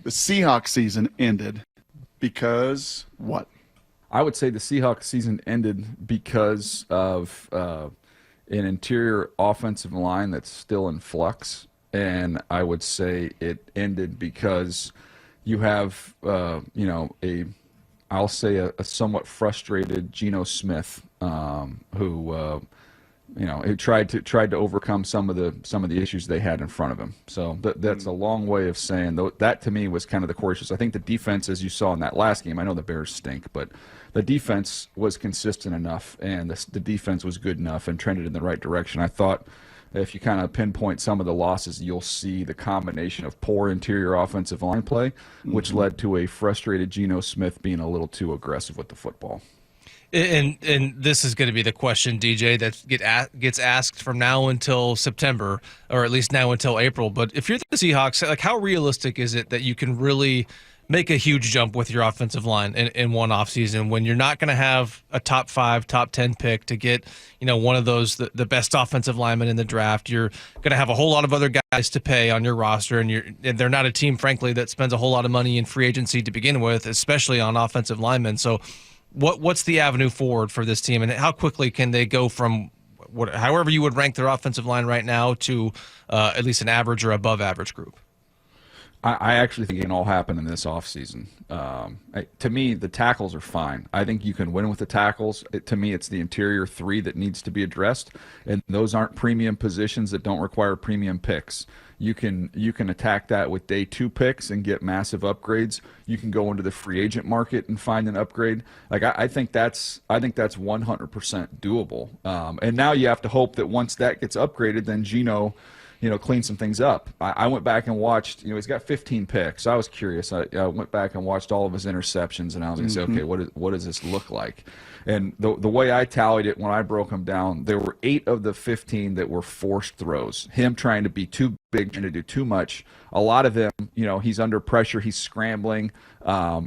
The Seahawks season ended because what? I would say the Seahawks season ended because of an interior offensive line that's still in flux. And I would say it ended because you have, I'll say a somewhat frustrated Geno Smith, who tried to overcome some of the issues they had in front of him. So that's a long way of saying that to me was kind of the core issues. I think the defense, as you saw in that last game, I know the Bears stink, but the defense was consistent enough, and the defense was good enough and trended in the right direction. I thought if you kind of pinpoint some of the losses, you'll see the combination of poor interior offensive line play, which led to a frustrated Geno Smith being a little too aggressive with the football. And this is going to be the question, DJ, that gets asked from now until September, or at least now until April. But if you're the Seahawks, like, how realistic is it that you can really make a huge jump with your offensive line in one offseason when you're not going to have a top 5, top 10 pick to get, one of those, the best offensive linemen in the draft? You're going to have a whole lot of other guys to pay on your roster, and they're not a team, frankly, that spends a whole lot of money in free agency to begin with, especially on offensive linemen. So what's the avenue forward for this team, and how quickly can they go from however you would rank their offensive line right now to at least an average or above average group? I actually think it can all happen in this offseason. To me, the tackles are fine. I think you can win with the tackles. To me, it's the interior 3 that needs to be addressed, and those aren't premium positions that don't require premium picks. You can attack that with day 2 picks and get massive upgrades. You can go into the free agent market and find an upgrade. Like I think that's 100% doable. And now you have to hope that once that gets upgraded, then Geno clean some things up. I went back and watched, he's got 15 picks. I was curious. I went back and watched all of his interceptions, and I was going to say, okay, what does this look like? And the way I tallied it when I broke them down, there were 8 of the 15 that were forced throws. Him trying to be too big, trying to do too much. A lot of them, he's under pressure, he's scrambling.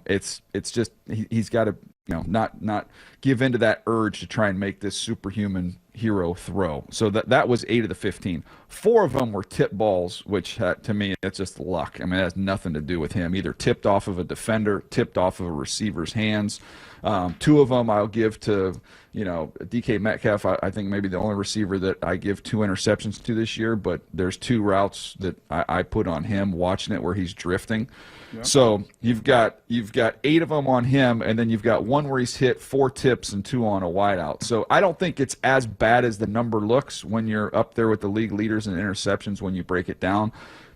It's just he's got to not give into that urge to try and make this superhuman hero throw. So that was 8 of the 15. 4 of them were tip balls, which to me, it's just luck. I mean, it has nothing to do with him. Either tipped off of a defender, tipped off of a receiver's hands. 2 of them I'll give to, DK Metcalf. I think maybe the only receiver that I give 2 interceptions to this year, but there's 2 routes that I put on him watching it where he's drifting. Yeah. So you've got 8 of them on him, and then you've got 1 where he's hit 4 tips and 2 on a wideout. So I don't think it's as bad as the number looks when you're up there with the league leaders in interceptions when you break it down.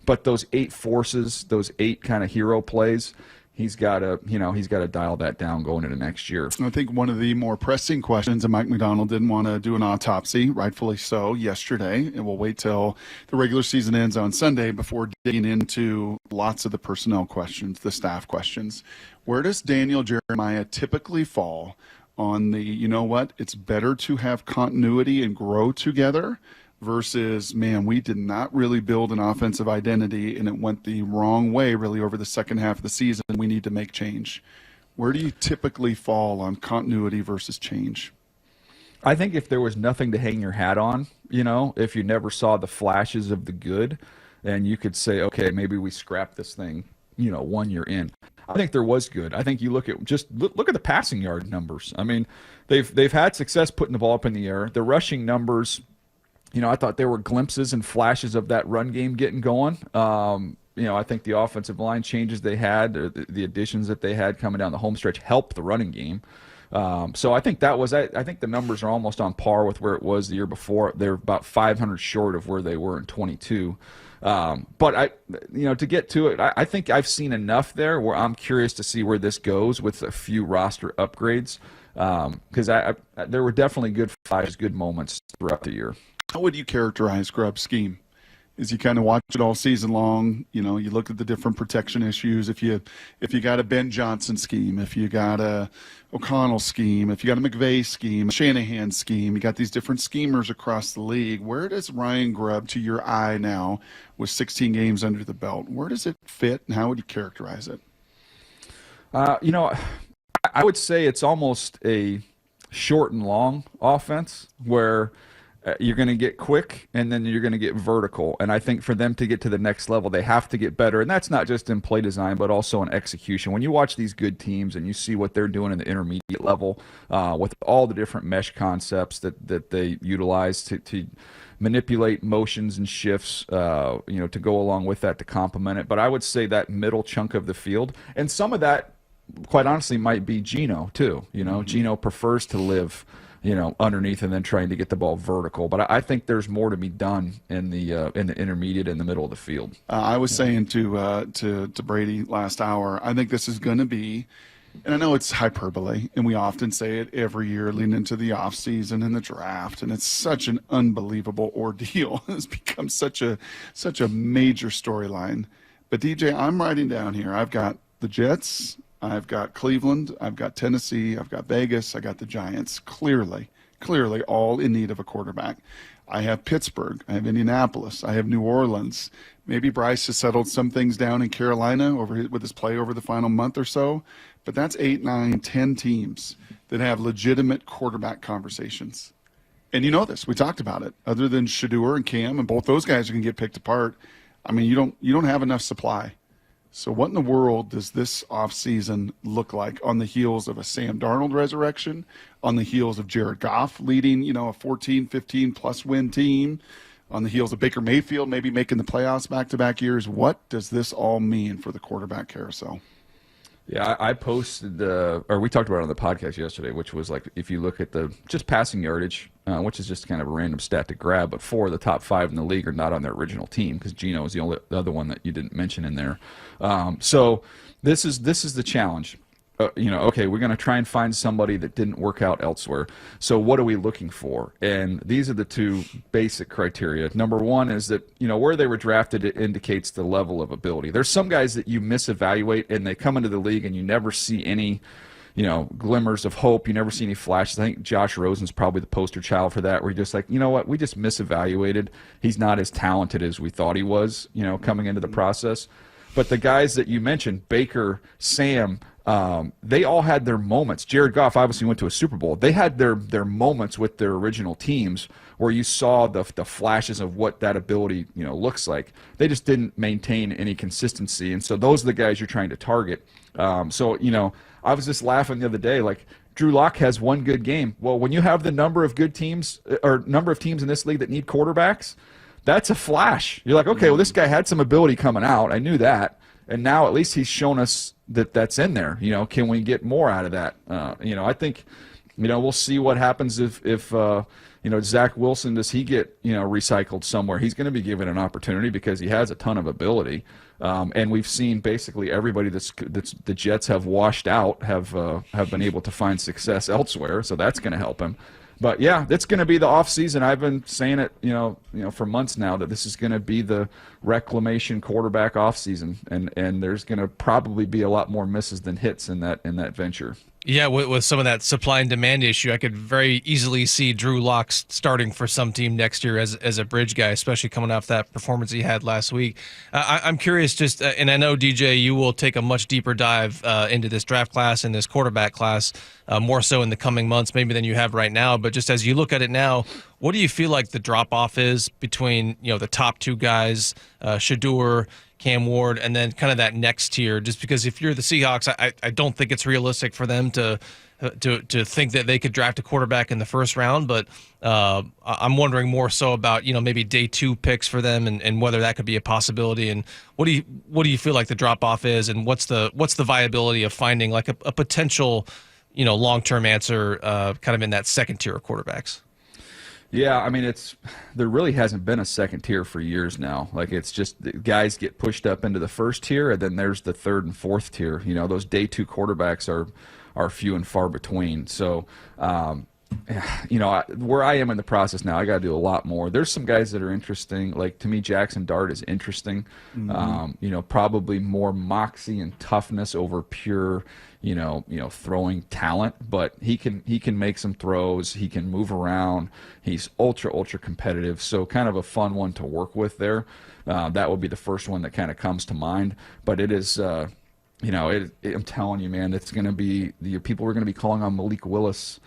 But those 8 forces, those 8 kind of hero plays, he's got to dial that down going into next year. I think one of the more pressing questions, and Mike McDonald didn't want to do an autopsy, rightfully so, yesterday, and we'll wait till the regular season ends on Sunday before digging into lots of the personnel questions, the staff questions. Where does Daniel Jeremiah typically fall on the, it's better to have continuity and grow together versus, man, we did not really build an offensive identity and it went the wrong way really over the second half of the season. We need to make change. Where do you typically fall on continuity versus change? I think if there was nothing to hang your hat on, if you never saw the flashes of the good, then you could say, okay, maybe we scrap this thing, 1 year in. I think there was good. I think you look at look at the passing yard numbers. I mean, they've had success putting the ball up in the air. The rushing numbers, I thought there were glimpses and flashes of that run game getting going. I think the offensive line changes they had, or the additions that they had coming down the home stretch helped the running game. So I think I think the numbers are almost on par with where it was the year before. They're about 500 short of where they were in 22. But to get to it, I think I've seen enough there where I'm curious to see where this goes with a few roster upgrades. Because there were definitely good flashes, good moments throughout the year. How would you characterize Grubb's scheme? As you kind of watch it all season long, you look at the different protection issues. If you got a Ben Johnson scheme, if you got a O'Connell scheme, if you got a McVay scheme, a Shanahan scheme, you got these different schemers across the league. Where does Ryan Grubb, to your eye now, with 16 games under the belt, where does it fit, and how would you characterize it? I would say it's almost a short and long offense where You're going to get quick, and then you're going to get vertical. And I think for them to get to the next level, they have to get better. And that's not just in play design, but also in execution. When you watch these good teams and you see what they're doing in the intermediate level with all the different mesh concepts that they utilize to manipulate motions and shifts, to go along with that to complement it. But I would say that middle chunk of the field, and some of that, quite honestly, might be Geno too. Geno prefers to live underneath and then trying to get the ball vertical. But I think there's more to be done in the intermediate and the middle of the field. I was saying to Brady last hour, I think this is going to be, and I know it's hyperbole, and we often say it every year leading into the offseason and the draft, and it's such an unbelievable ordeal. It's become such a major storyline. But DJ, I'm writing down here, I've got the Jets, I've got Cleveland, I've got Tennessee, I've got Vegas, I got the Giants, clearly all in need of a quarterback. I have Pittsburgh, I have Indianapolis, I have New Orleans. Maybe Bryce has settled some things down in Carolina with his play over the final month or so, but that's 8, 9, 10 teams that have legitimate quarterback conversations. And you know this, we talked about it. Other than Shedeur and Cam, and both those guys are going to get picked apart, I mean, you don't have enough supply. So what in the world does this offseason look like on the heels of a Sam Darnold resurrection, on the heels of Jared Goff leading, a 14, 15-plus win team, on the heels of Baker Mayfield maybe making the playoffs back-to-back years? What does this all mean for the quarterback carousel? Yeah, I posted, or we talked about it on the podcast yesterday, which was like if you look at the just passing yardage, which is just kind of a random stat to grab, but 4 of the top 5 in the league are not on their original team because Geno is the other one that you didn't mention in there. So this is the challenge. Okay, we're going to try and find somebody that didn't work out elsewhere. So what are we looking for? And these are the 2 basic criteria. Number 1 is that, where they were drafted, it indicates the level of ability. There's some guys that you misevaluate and they come into the league and you never see any, glimmers of hope. You never see any flashes. I think Josh Rosen's probably the poster child for that, where you're just like, you know what, we just misevaluated. He's not as talented as we thought he was, coming into the process. But the guys that you mentioned, Baker, Sam, they all had their moments. Jared Goff obviously went to a Super Bowl. They had their moments with their original teams where you saw the flashes of what that ability looks like. They just didn't maintain any consistency, and so those are the guys you're trying to target. I was just laughing the other day, like Drew Lock has one good game. Well, when you have the number of good teams or number of teams in this league that need quarterbacks, that's a flash. You're like, okay, well, this guy had some ability coming out. I knew that. And now at least he's shown us that that's in there. Can we get more out of that? I think, we'll see what happens if Zach Wilson, does he get, recycled somewhere? He's going to be given an opportunity because he has a ton of ability. And we've seen basically everybody that's the Jets have washed out have been able to find success elsewhere. So that's going to help him. But yeah, it's going to be the off season. I've been saying it, for months now that this is going to be the reclamation quarterback off season, and there's going to probably be a lot more misses than hits in that venture. Yeah, with some of that supply and demand issue, I could very easily see Drew Lock starting for some team next year as a bridge guy, especially coming off that performance he had last week. I'm curious, and I know, DJ, you will take a much deeper dive into this draft class and this quarterback class, more so in the coming months maybe than you have right now. But just as you look at it now, what do you feel like the drop-off is between the top 2 guys, Shedeur, Cam Ward, and then kind of that next tier? Just because if you're the Seahawks, I don't think it's realistic for them to think that they could draft a quarterback in the first round. But I'm wondering more so about maybe day 2 picks for them and whether that could be a possibility. And what do you feel like the drop off is, and what's the viability of finding like a potential long-term answer kind of in that second tier of quarterbacks? Yeah, I mean, there really hasn't been a second tier for years now. Like, it's just guys get pushed up into the first tier, and then there's the third and fourth tier. Those day 2 quarterbacks are few and far between. So, where I am in the process now, I got to do a lot more. There's some guys that are interesting. Like, to me, Jackson Dart is interesting. Mm-hmm. Probably more moxie and toughness over pure, throwing talent, but he can make some throws. He can move around. He's ultra competitive. So kind of a fun one to work with there. That would be the first one that kind of comes to mind. But it is, I'm telling you, man, it's going to be people are going to be calling on Malik Willis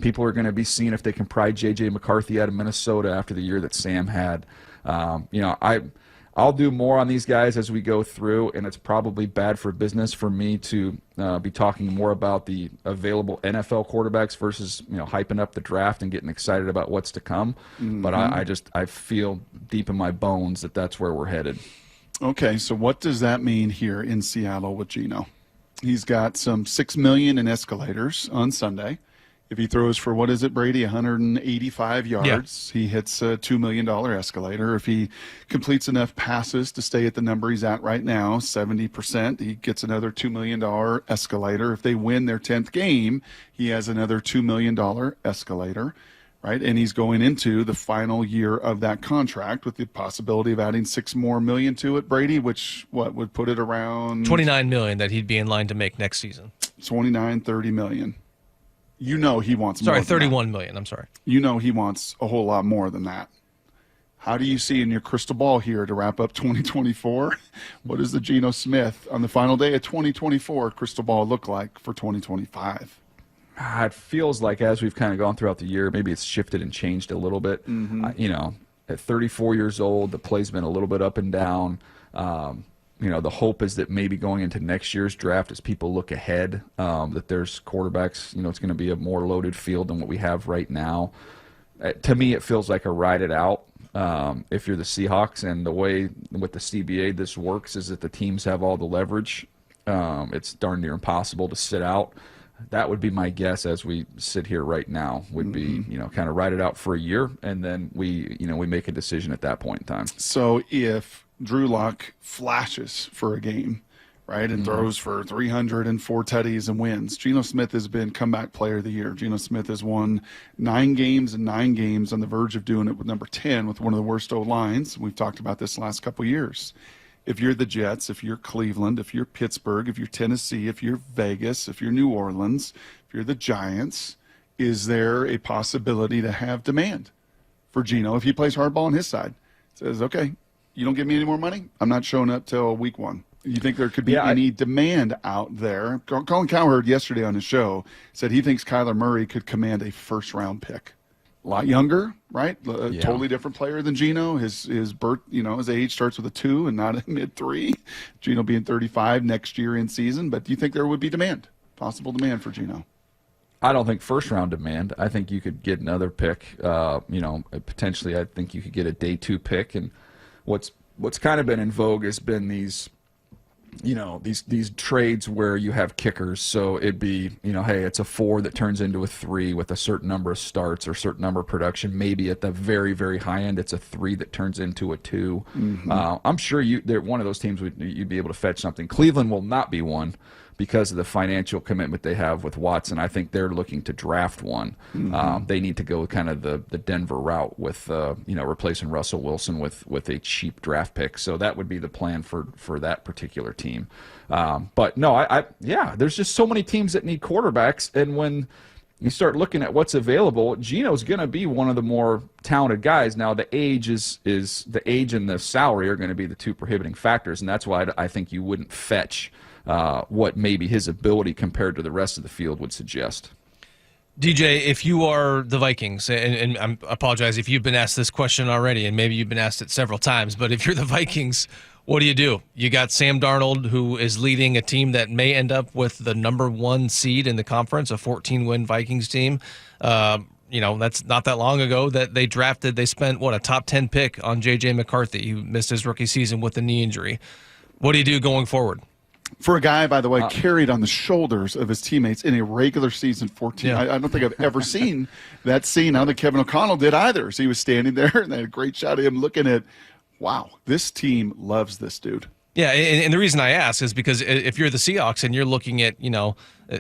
People are going to be seeing if they can pry J.J. McCarthy out of Minnesota after the year that Sam had. I'll do more on these guys as we go through, and it's probably bad for business for me to be talking more about the available NFL quarterbacks versus hyping up the draft and getting excited about what's to come. Mm-hmm. But I feel deep in my bones that that's where we're headed. Okay, so what does that mean here in Seattle with Geno? He's got some $6 million in escalators on Sunday. If he throws for, what is it, Brady, 185 yards, He hits a $2 million escalator. If he completes enough passes to stay at the number he's at right now, 70%, he gets another $2 million escalator. If they win their 10th game, he has another $2 million escalator, right? And he's going into the final year of that contract with the possibility of adding $6 more million to it, Brady, which would put it around $29 million that he'd be in line to make next season. 29, 30 million. He wants more. Sorry, 31 million. I'm sorry. He wants a whole lot more than that. How do you see in your crystal ball here to wrap up 2024? What does the Geno Smith on the final day of 2024 crystal ball look like for 2025? It feels like as we've kind of gone throughout the year, maybe it's shifted and changed a little bit. Mm-hmm. At 34 years old, the play's been a little bit up and down. The hope is that maybe going into next year's draft, as people look ahead, that there's quarterbacks, it's going to be a more loaded field than what we have right now. To me, it feels like a ride it out. If you're the Seahawks, and the way with the CBA this works is that the teams have all the leverage. It's darn near impossible to sit out. That would be my guess as we sit here right now, would be, kind of ride it out for a year, and then we make a decision at that point in time. So if Drew Lock flashes for a game, right, and throws for 304 tutties and wins, Geno Smith has been comeback player of the year. Geno Smith has won 9 games and 9 games, on the verge of doing it with number 10 with one of the worst O-lines. We've talked about this last couple of years. If you're the Jets, if you're Cleveland, if you're Pittsburgh, if you're Tennessee, if you're Vegas, if you're New Orleans, if you're the Giants, is there a possibility to have demand for Geno if he plays hardball on his side? Says, okay, you don't give me any more money, I'm not showing up till week 1. You think there could be any demand out there? Colin Cowherd yesterday on his show said he thinks Kyler Murray could command a first-round pick. A lot younger, right? Totally different player than Geno. His birth, his age starts with a 2 and not a mid-3. Geno being 35 next year in season. But do you think there would be possible demand for Geno? I don't think first-round demand. I think you could get another pick. Potentially, I think you could get a day 2 pick. And what's kind of been in vogue has been these trades where you have kickers. So it'd be, hey, it's a 4 that turns into a 3 with a certain number of starts or certain number of production. Maybe at the very, very high end, it's a 3 that turns into a 2. Mm-hmm. I'm sure one of those teams you'd be able to fetch something. Cleveland will not be one because of the financial commitment they have with Watson. I think they're looking to draft one. Mm-hmm. They need to go kind of the Denver route with replacing Russell Wilson with a cheap draft pick. So that would be the plan for that particular team. But no, there's just so many teams that need quarterbacks, and when you start looking at what's available, Geno's going to be one of the more talented guys. Now the age is the age and the salary are going to be the 2 prohibiting factors, and that's why I think you wouldn't fetch what maybe his ability compared to the rest of the field would suggest. DJ, if you are the Vikings, and I apologize if you've been asked this question already, and maybe you've been asked it several times, but if you're the Vikings, what do? You got Sam Darnold, who is leading a team that may end up with the number 1 seed in the conference, a 14-win Vikings team. That's not that long ago that they spent, a top 10 pick on J.J. McCarthy, who missed his rookie season with a knee injury. What do you do going forward? For a guy, by the way, carried on the shoulders of his teammates in a regular season 14. I don't think I've ever seen that scene. I don't think Kevin O'Connell did either. So he was standing there, and they had a great shot of him looking at, wow, this team loves this dude. Yeah, and the reason I ask is because if you're the Seahawks and you're looking at,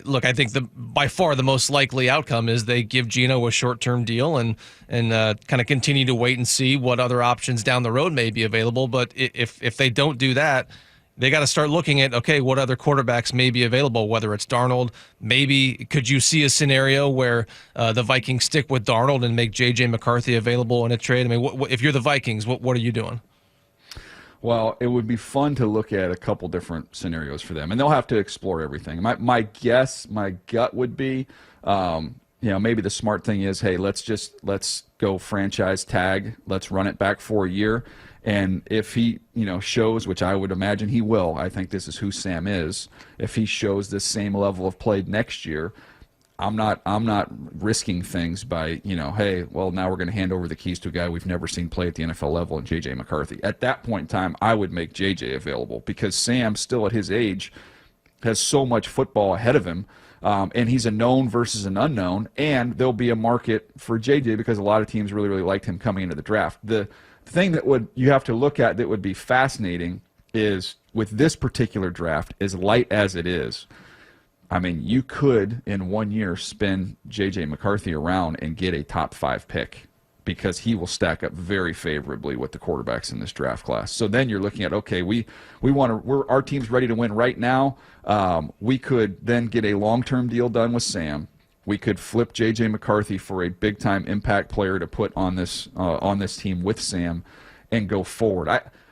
look, I think by far the most likely outcome is they give Geno a short-term deal and kind of continue to wait and see what other options down the road may be available. But if they don't do that, they got to start looking at, okay, what other quarterbacks may be available, whether it's Darnold. Maybe could you see a scenario where the Vikings stick with Darnold and make J.J. McCarthy available in a trade? I mean, if you're the Vikings, what are you doing? Well, it would be fun to look at a couple different scenarios for them, and they'll have to explore everything. My gut would be maybe the smart thing is, hey, let's go franchise tag. Let's run it back for a year. And if he, shows, which I would imagine he will, I think this is who Sam is. If he shows this same level of play next year, I'm not risking things by, hey, well, now we're going to hand over the keys to a guy we've never seen play at the NFL level in J.J. McCarthy. At that point in time, I would make J.J. available because Sam, still at his age, has so much football ahead of him. And he's a known versus an unknown, and there'll be a market for J.J. because a lot of teams really, really liked him coming into the draft. The thing that you have to look at that would be fascinating is with this particular draft, as light as it is, I mean, you could in 1 year spin J.J. McCarthy around and get a top 5 pick because he will stack up very favorably with the quarterbacks in this draft class. So then you're looking at, okay, our team's ready to win right now. We could then get a long-term deal done with Sam. We could flip J.J. McCarthy for a big-time impact player to put on this team with Sam and go forward.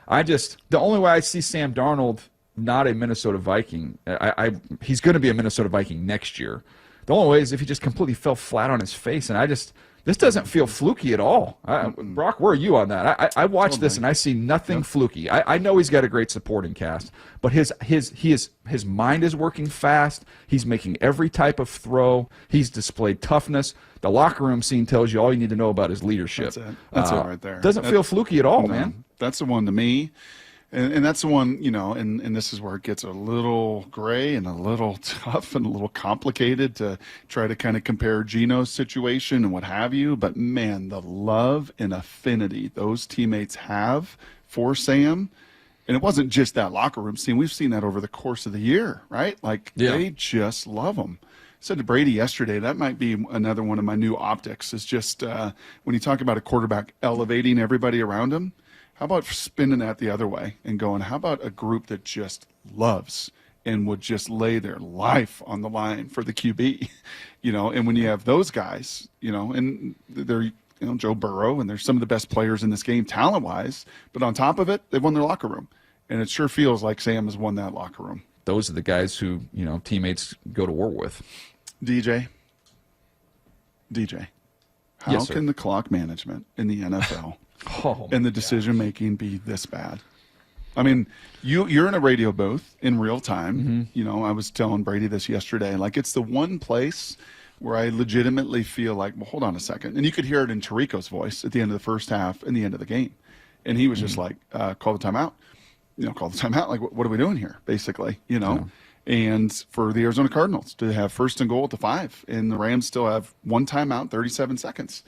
The only way I see Sam Darnold not a Minnesota Viking, he's going to be a Minnesota Viking next year. The only way is if he just completely fell flat on his face, and this doesn't feel fluky at all. Brock, where are you on that? I watch this and I see nothing fluky. I know he's got a great supporting cast, but his mind is working fast. He's making every type of throw. He's displayed toughness. The locker room scene tells you all you need to know about his leadership. That's it right there. Doesn't feel fluky at all, man. That's the one to me. And that's the one, and this is where it gets a little gray and a little tough and a little complicated to try to kind of compare Geno's situation and what have you. But, man, the love and affinity those teammates have for Sam, and it wasn't just that locker room scene. We've seen that over the course of the year, right? They just love him. I said to Brady yesterday, that might be another one of my new optics is just when you talk about a quarterback elevating everybody around him, how about spinning that the other way and going, how about a group that just loves and would just lay their life on the line for the QB, and when you have those guys, and they're, Joe Burrow, and they're some of the best players in this game talent-wise, but on top of it, they've won their locker room. And it sure feels like Sam has won that locker room. Those are the guys who, teammates go to war with. DJ, how Yes, sir. can the clock management in the NFL and the decision-making be this bad? I mean, you're in a radio booth in real time. Mm-hmm. I was telling Brady this yesterday. It's the one place where I legitimately feel like, well, hold on a second. And you could hear it in Tirico's voice at the end of the first half and the end of the game. And he was just like, call the timeout. Call the timeout. Like, what are we doing here, basically, Yeah. And for the Arizona Cardinals to have first and goal at the 5, and the Rams still have one timeout, 37 seconds.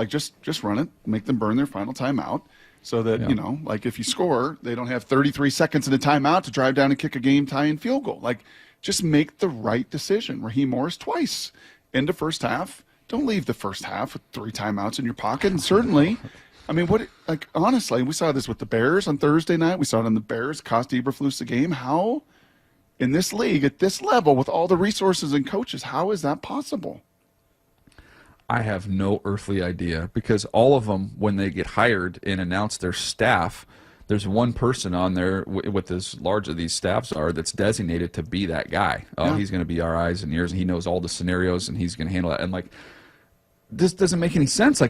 Just run it, make them burn their final timeout so that, if you score, they don't have 33 seconds in a timeout to drive down and kick a game-tying field goal. Just make the right decision. Raheem Morris twice. End of first half. Don't leave the first half with 3 timeouts in your pocket. And certainly, honestly, we saw this with the Bears on Thursday night. We saw it on the Bears, cost Eberflus the game. How, in this league, at this level, with all the resources and coaches, how is that possible? I have no earthly idea because all of them, when they get hired and announce their staff, there's one person on there with as large as these staffs are that's designated to be that guy. He's going to be our eyes and ears, and he knows all the scenarios, and he's going to handle that. And this doesn't make any sense.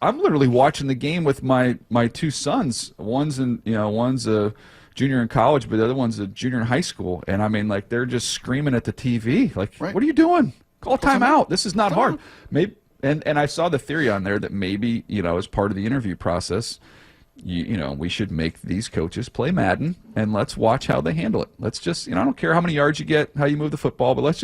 I'm literally watching the game with my 2 sons. One's a junior in college, but the other one's a junior in high school. And they're just screaming at the TV. Right. What are you doing? Call timeout. This is not hard. Maybe. And I saw the theory on there that maybe, as part of the interview process, we should make these coaches play Madden and let's watch how they handle it. Let's just, I don't care how many yards you get, how you move the football, but let's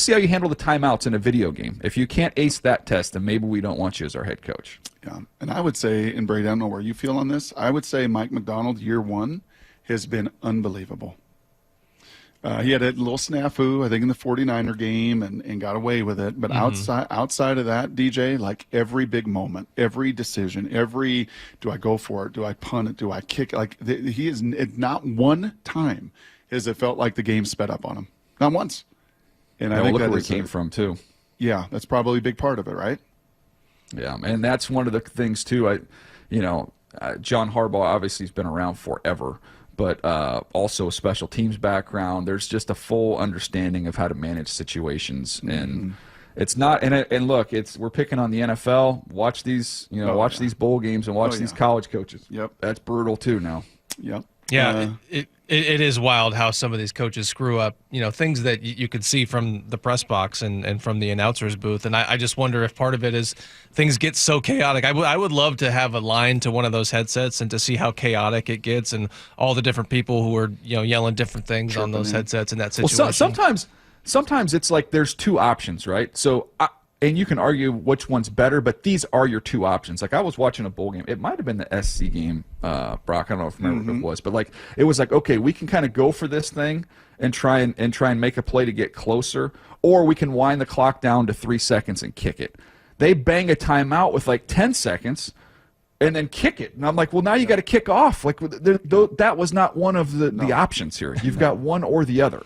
see how you handle the timeouts in a video game. If you can't ace that test, then maybe we don't want you as our head coach. Yeah. And I would say, and Brady, I don't know where you feel on this, I would say Mike Macdonald, year 1, has been unbelievable. He had a little snafu, I think, in the 49er game and got away with it. But outside of that, DJ, every big moment, every decision, do I go for it? Do I punt it? Do I kick it? He is not one time has it felt like the game sped up on him. Not once. And I think look where he came from, too. Yeah, that's probably a big part of it, right? Yeah, and that's one of the things, too. John Harbaugh obviously has been around forever, but also a special teams background. There's just a full understanding of how to manage situations. And It's not, and look, we're picking on the NFL. Watch these, these bowl games and watch these college coaches. Yep, that's brutal too now. Yep. Yeah, it is wild how some of these coaches screw up, things that you could see from the press box and from the announcer's booth. And I just wonder if part of it is things get so chaotic. I would love to have a line to one of those headsets and to see how chaotic it gets and all the different people who are, yelling different things on those headsets in that situation. Well, sometimes it's like there's two options, right? So, and you can argue which one's better, but these are your two options. Like I was watching a bowl game. It might have been the SC game, Brock. I don't know if I remember what it was, but it was like, okay, we can kind of go for this thing and try and make a play to get closer, or we can wind the clock down to 3 seconds and kick it. They bang a timeout with 10 seconds and then kick it. And I'm like, well, now you got to kick off. That was not one of the options here. You've got one or the other.